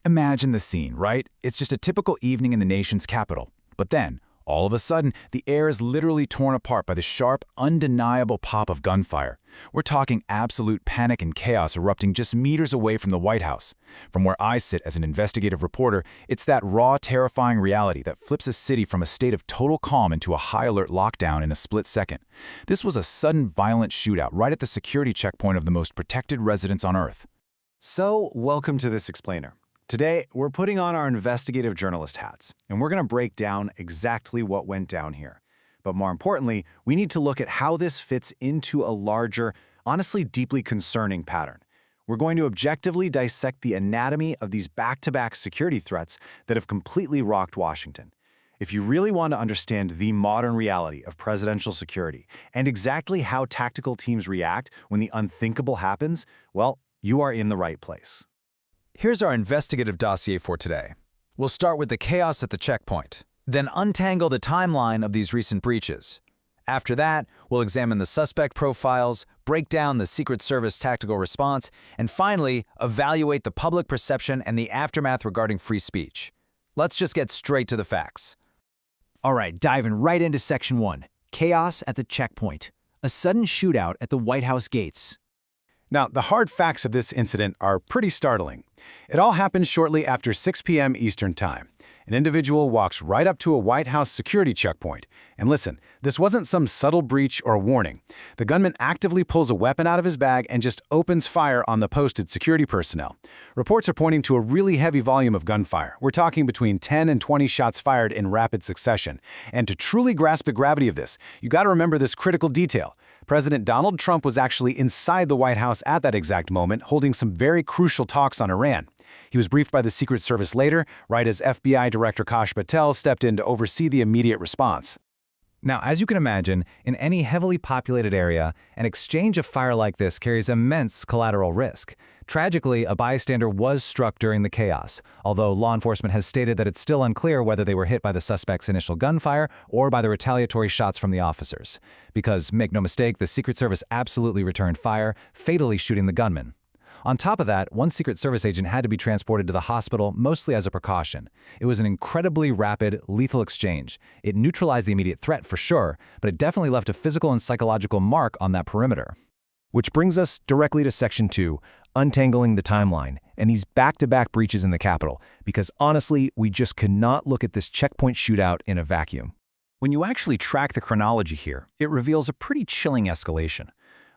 Imagine the scene, right? It's just a typical evening in the nation's capital. But then, all of a sudden, the air is literally torn apart by the sharp, undeniable pop of gunfire. We're talking absolute panic and chaos erupting just meters away from the White House. From where I sit as an investigative reporter, it's that raw, terrifying reality that flips a city from a state of total calm into a high-alert lockdown in a split second. This was a sudden, violent shootout right at the security checkpoint of the most protected residence on Earth. So, welcome to This Explainer. Today, we're putting on our investigative journalist hats, and we're going to break down exactly what went down here. But more importantly, we need to look at how this fits into a larger, honestly deeply concerning pattern. We're going to objectively dissect the anatomy of these back-to-back security threats that have completely rocked Washington. If you really want to understand the modern reality of presidential security and exactly how tactical teams react when the unthinkable happens, well, you are in the right place. Here's our investigative dossier for today. We'll start with the chaos at the checkpoint, then untangle the timeline of these recent breaches. After that, we'll examine the suspect profiles, break down the Secret Service tactical response, and finally, evaluate the public perception and the aftermath regarding free speech. Let's just get straight to the facts. All right, diving right into Section 1, Chaos at the Checkpoint, a sudden shootout at the White House gates. Now, the hard facts of this incident are pretty startling. It all happened shortly after 6 p.m. Eastern Time. An individual walks right up to a White House security checkpoint. And listen, this wasn't some subtle breach or warning. The gunman actively pulls a weapon out of his bag and just opens fire on the posted security personnel. Reports are pointing to a really heavy volume of gunfire. We're talking between 10 and 20 shots fired in rapid succession. And to truly grasp the gravity of this, you got to remember this critical detail. President Donald Trump was actually inside the White House at that exact moment, holding some very crucial talks on Iran. He was briefed by the Secret Service later, right as FBI Director Kash Patel stepped in to oversee the immediate response. Now, as you can imagine, in any heavily populated area, an exchange of fire like this carries immense collateral risk. Tragically, a bystander was struck during the chaos, although law enforcement has stated that it's still unclear whether they were hit by the suspect's initial gunfire or by the retaliatory shots from the officers. Because, make no mistake, the Secret Service absolutely returned fire, fatally shooting the gunman. On top of that, one Secret Service agent had to be transported to the hospital, mostly as a precaution. It was an incredibly rapid, lethal exchange. It neutralized the immediate threat for sure, but it definitely left a physical and psychological mark on that perimeter. Which brings us directly to Section 2, untangling the timeline, and these back-to-back breaches in the Capitol, because honestly, we just cannot look at this checkpoint shootout in a vacuum. When you actually track the chronology here, it reveals a pretty chilling escalation.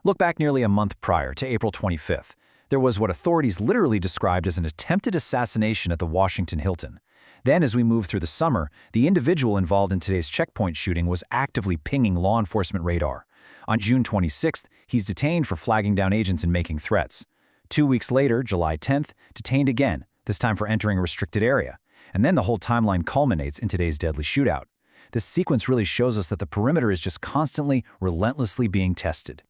Look back nearly a month prior to April 25th. There was what authorities literally described as an attempted assassination at the Washington Hilton. Then, as we move through the summer, the individual involved in today's checkpoint shooting was actively pinging law enforcement radar. On June 26th, he's detained for flagging down agents and making threats. 2 weeks later, July 10th, detained again, this time for entering a restricted area. And then the whole timeline culminates in today's deadly shootout. This sequence really shows us that the perimeter is just constantly, relentlessly being tested.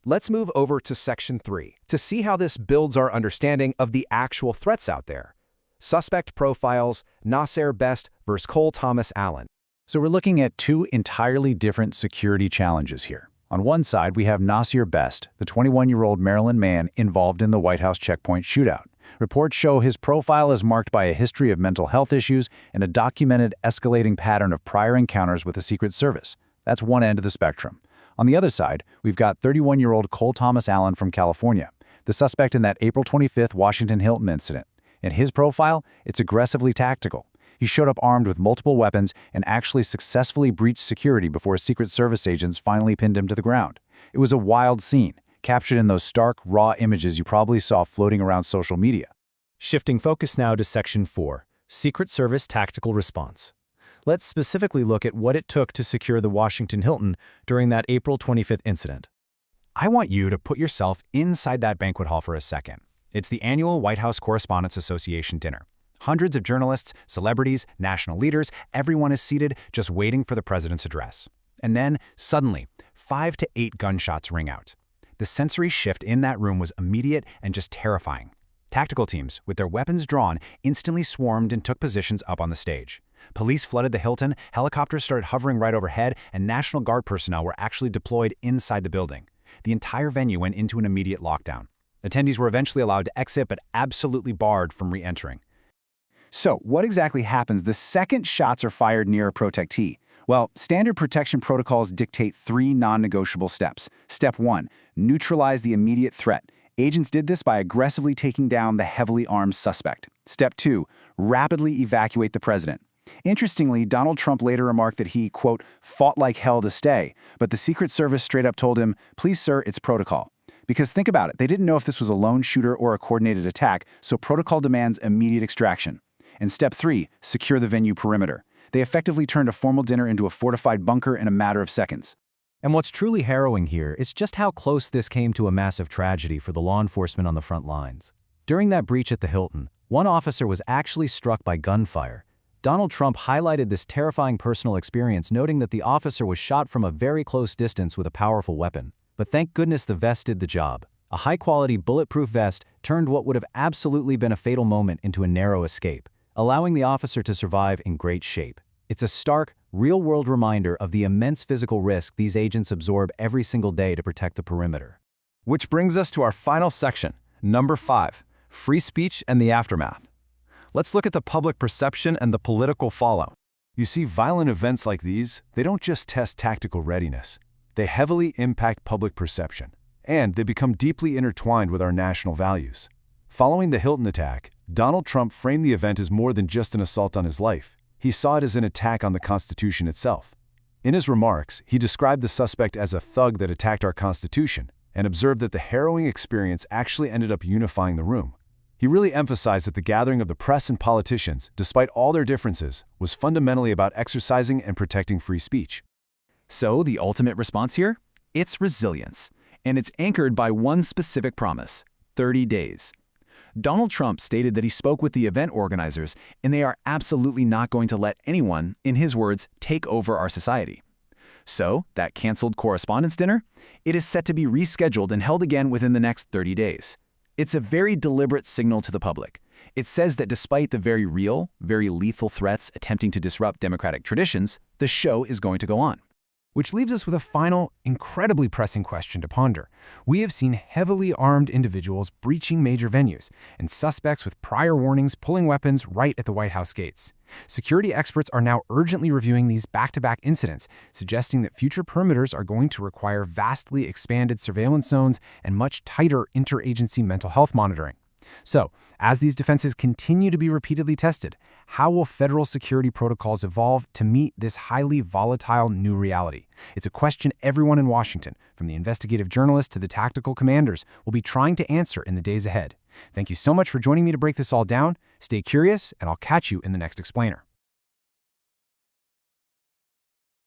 Let's move over to Section 3 to see how this builds our understanding of the actual threats out there. Suspect profiles, Nasser Best versus Cole Thomas Allen. So we're looking at two entirely different security challenges here. On one side, we have Nasser Best, the 21-year-old Maryland man involved in the White House checkpoint shootout. Reports show his profile is marked by a history of mental health issues and a documented escalating pattern of prior encounters with the Secret Service. That's one end of the spectrum. On the other side, we've got 31-year-old Cole Thomas Allen from California, the suspect in that April 25th Washington Hilton incident. In his profile, it's aggressively tactical. He showed up armed with multiple weapons and actually successfully breached security before Secret Service agents finally pinned him to the ground. It was a wild scene, captured in those stark, raw images you probably saw floating around social media. Shifting focus now to Section 4, Secret Service Tactical Response. Let's specifically look at what it took to secure the Washington Hilton during that April 25th incident. I want you to put yourself inside that banquet hall for a second. It's the annual White House Correspondents Association dinner. Hundreds of journalists, celebrities, national leaders, everyone is seated just waiting for the president's address. And then, suddenly, 5 to 8 gunshots ring out. The sensory shift in that room was immediate and just terrifying. Tactical teams, with their weapons drawn, instantly swarmed and took positions up on the stage. Police flooded the Hilton, helicopters started hovering right overhead, and National Guard personnel were actually deployed inside the building. The entire venue went into an immediate lockdown. Attendees were eventually allowed to exit but absolutely barred from re-entering. So, what exactly happens the second shots are fired near a protectee? Well, standard protection protocols dictate 3 non-negotiable steps. Step 1, neutralize the immediate threat. Agents did this by aggressively taking down the heavily armed suspect. Step 2, rapidly evacuate the president. Interestingly, Donald Trump later remarked that he, quote, fought like hell to stay, but the Secret Service straight up told him, please, sir, it's protocol. Because think about it, they didn't know if this was a lone shooter or a coordinated attack, so protocol demands immediate extraction. And step 3, secure the venue perimeter. They effectively turned a formal dinner into a fortified bunker in a matter of seconds. And what's truly harrowing here is just how close this came to a massive tragedy for the law enforcement on the front lines. During that breach at the Hilton, one officer was actually struck by gunfire. Donald Trump highlighted this terrifying personal experience, noting that the officer was shot from a very close distance with a powerful weapon. But thank goodness the vest did the job. A high-quality, bulletproof vest turned what would have absolutely been a fatal moment into a narrow escape, allowing the officer to survive in great shape. It's a stark, real-world reminder of the immense physical risk these agents absorb every single day to protect the perimeter. Which brings us to our final section, number 5, free speech and the aftermath. Let's look at the public perception and the political fallout. You see, violent events like these, they don't just test tactical readiness. They heavily impact public perception, and they become deeply intertwined with our national values. Following the Hilton attack, Donald Trump framed the event as more than just an assault on his life. He saw it as an attack on the Constitution itself. In his remarks, he described the suspect as a thug that attacked our Constitution, and observed that the harrowing experience actually ended up unifying the room. He really emphasized that the gathering of the press and politicians, despite all their differences, was fundamentally about exercising and protecting free speech. So, the ultimate response here? It's resilience. And it's anchored by one specific promise: 30 days. Donald Trump stated that he spoke with the event organizers, and they are absolutely not going to let anyone, in his words, take over our society. So, that canceled correspondence dinner? It is set to be rescheduled and held again within the next 30 days. It's a very deliberate signal to the public. It says that despite the very real, very lethal threats attempting to disrupt democratic traditions, the show is going to go on. Which leaves us with a final, incredibly pressing question to ponder. We have seen heavily armed individuals breaching major venues, and suspects with prior warnings pulling weapons right at the White House gates. Security experts are now urgently reviewing these back-to-back incidents, suggesting that future perimeters are going to require vastly expanded surveillance zones and much tighter interagency mental health monitoring. So, as these defenses continue to be repeatedly tested, how will federal security protocols evolve to meet this highly volatile new reality? It's a question everyone in Washington, from the investigative journalists to the tactical commanders, will be trying to answer in the days ahead. Thank you so much for joining me to break this all down. Stay curious, and I'll catch you in the next explainer.